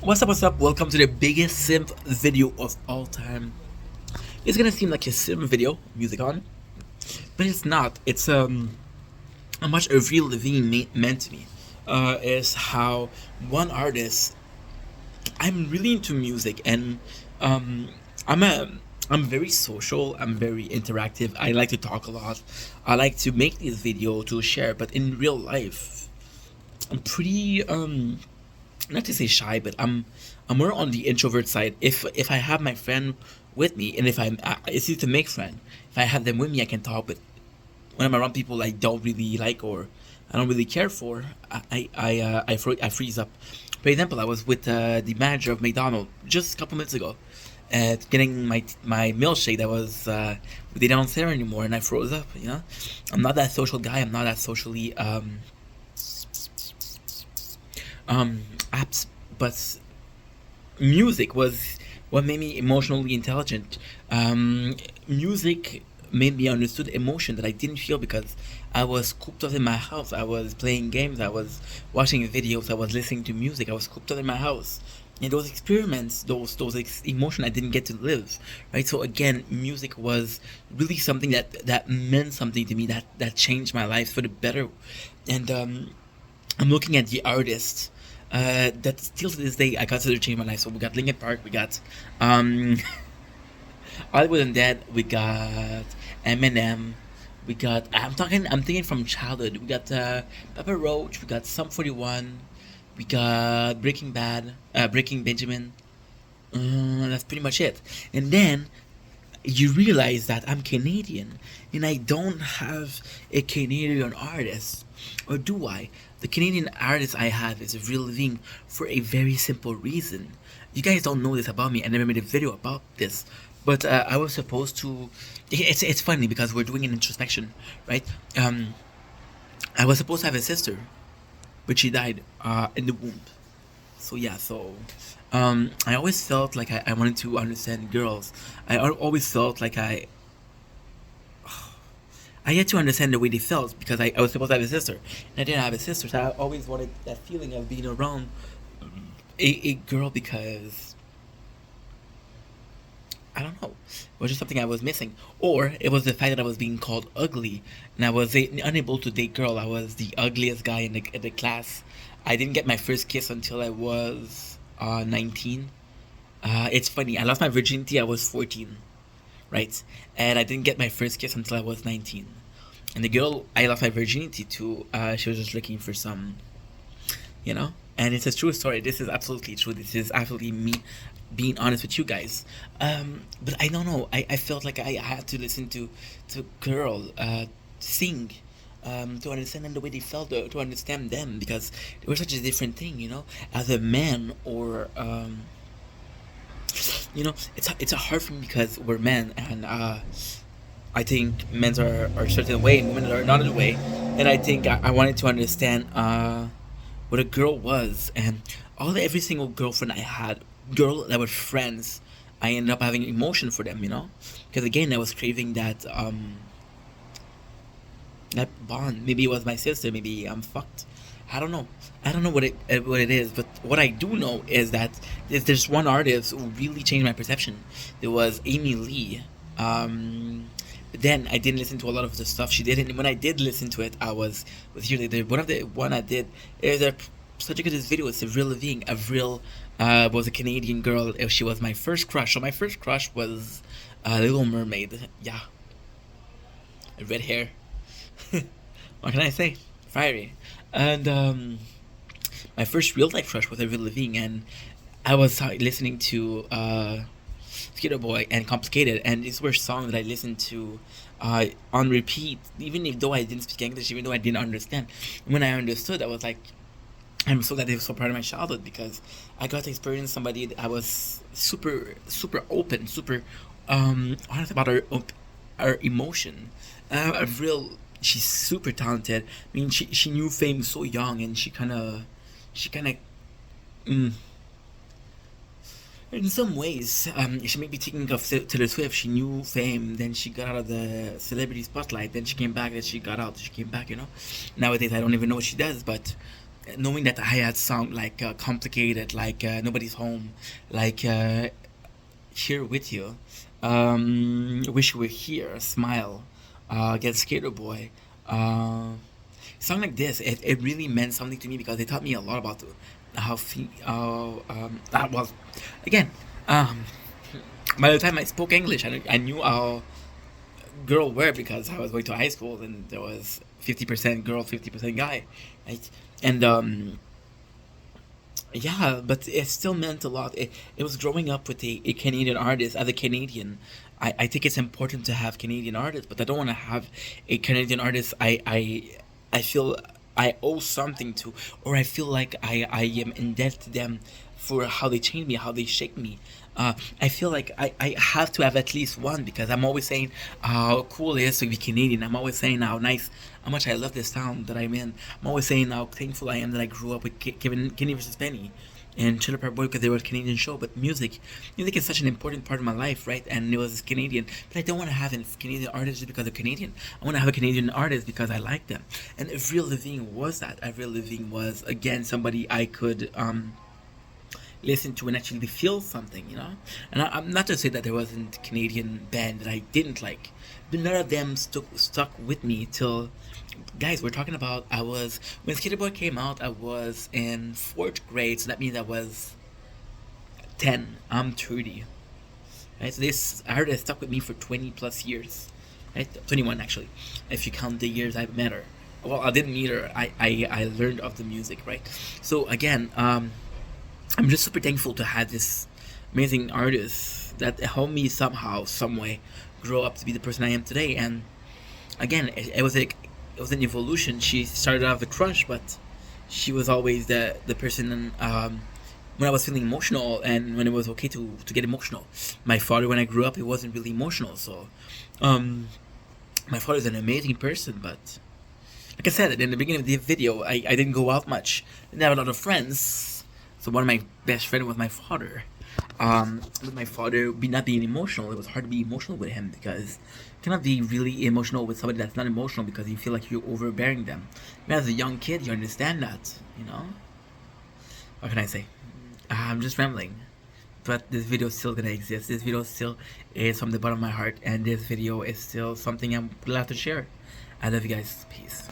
What's up? Welcome to the biggest simp video of all time. It's gonna seem like a simp video, music on, but it's not. It's how much avril lavigne meant to me. Is how one artist. I'm really into music, and um, I'm a I'm very social. I'm very interactive. I like to talk a lot. I like to make this video to share, but in real life, I'm pretty not to say shy, but I'm more on the introvert side. If I have my friend with me, and if it's easy to make friend. If I have them with me, I can talk. But when I'm around people I don't really like or I don't really care for, I freeze up. For example, I was with the manager of McDonald's just a couple minutes ago, getting my milkshake that was they don't sell anymore, and I froze up. I'm not that social guy. I'm not that socially um apps, but music was what made me emotionally intelligent. Music made me understood emotion that I didn't feel because I was cooped up in my house. I was playing games. I was watching videos. I was listening to music. I was cooped up in my house. And those experiments, those emotion I didn't get to live, right? So again, music was really something that meant something to me, that changed my life for the better. And I'm looking at the artists that still to this day I consider changed my life. So we got Linkin Park, we got um, Hollywood and Dead, we got Eminem, we got I'm thinking from childhood. We got Pepper Roach, we got Sum 41, we got Breaking Bad, Breaking Benjamin. That's pretty much it. And then you realize that I'm Canadian and I don't have a Canadian artist. Or do I? The Canadian artist I have is Avril Lavigne for a very simple reason. You guys don't know this about me. I never made a video about this. But I was supposed to. It's funny because we're doing an introspection, right? I was supposed to have a sister, but she died in the womb. So yeah, I always felt like I wanted to understand girls. Always felt like I had to understand the way they felt because I was supposed to have a sister, and I didn't have a sister. So I always wanted that feeling of being around a girl because I don't know, it was just something I was missing, or it was the fact that I was being called ugly, and I was unable to date girl. I was the ugliest guy in the class. I didn't get my first kiss until I was 19. It's funny. I lost my virginity. I was 14, right? And I didn't get my first kiss until I was 19. And the girl I lost my virginity to, she was just looking for some, you know? And it's a true story. This is absolutely true. This is absolutely me being honest with you guys. But I don't know. I felt like I had to listen to girl sing. To understand them the way they felt, to understand them, because they were such a different thing, as a man, or it's a hard thing because we're men, and I think men are a certain way and women are another way, and I think I wanted to understand what a girl was, and every single girlfriend I had, girl that were friends, I ended up having emotion for them, because again I was craving that bond. Maybe it was my sister. Maybe I'm fucked. I don't know. I don't know what it is. But what I do know is that there's one artist who really changed my perception. There was Amy Lee. But then I didn't listen to a lot of the stuff she did, and when I did listen to it, I was here. One of the one I did is such a good video. It's Avril Lavigne. Avril was a Canadian girl. She was my first crush. So my first crush was Little Mermaid. Yeah, red hair. What can I say? Fiery. And my first real life crush was Avril Lavigne, and I was listening to Skater Boy and Complicated, and these were songs that I listened to on repeat, even though I didn't speak English, even though I didn't understand. And when I understood, I was like, I'm so glad it was so part of my childhood because I got to experience somebody that I was super, super open, super honest about our emotion. Avril, she's super talented. I mean, she knew fame so young, and she kind of, mm, in some ways, she may be thinking of Taylor Swift. She knew fame, then she got out of the celebrity spotlight, then she came back, then she got out, she came back. Nowadays, I don't even know what she does, but knowing that I had sound like complicated, like nobody's home, like here with you, wish you were here, smile, get skater boy. Uh, Song like this, it really meant something to me because it taught me a lot about well, again, um, by the time I spoke English, I knew how girl were because I was going to high school and there was 50% girl, 50% guy, right? And yeah, but it still meant a lot. It was growing up with a Canadian artist. As a Canadian, I think it's important to have Canadian artists, but I don't want to have a Canadian artist I feel I owe something to, or I feel like I am indebted to them for how they change me, how they shape me. I feel like I have to have at least one because I'm always saying how cool it is to be Canadian. I'm always saying how nice, how much I love this town that I'm in. I'm always saying how thankful I am that I grew up with Kevin Kenny versus Penny and Chiller Park Boy because they were a Canadian show. But music is such an important part of my life, right? And it was Canadian. But I don't want to have a Canadian artist just because they're Canadian. I want to have a Canadian artist because I like them. And Avril Lavigne was that. Avril Lavigne was again somebody I could listen to and actually feel something, you know. And I'm not to say that there wasn't Canadian band that I didn't like, but none of them stuck with me till. Guys, we're talking about I was when Skater Boy came out. I was in fourth grade, so that means I was 10. I'm 30. Right, so this artist stuck with me for 20 plus years. Right, 21 actually, if you count the years I've met her. Well, I didn't meet her. I learned of the music, right? So again, I'm just super thankful to have this amazing artist that helped me somehow, some way, grow up to be the person I am today. And again, it was an evolution. She started out with a crush, but she was always the person. When I was feeling emotional and when it was okay to get emotional. My father, when I grew up, he wasn't really emotional. So, um, my father's an amazing person, but like I said in the beginning of the video, I didn't go out much. Didn't have a lot of friends. So one of my best friends was my father. With my father be not being emotional, it was hard to be emotional with him because you cannot be really emotional with somebody that's not emotional because you feel like you're overbearing them. Even as a young kid, you understand that, you know? What can I say? I'm just rambling. But this video is still gonna exist. This video still is from the bottom of my heart, and this video is still something I'm glad to share. I love you guys. Peace.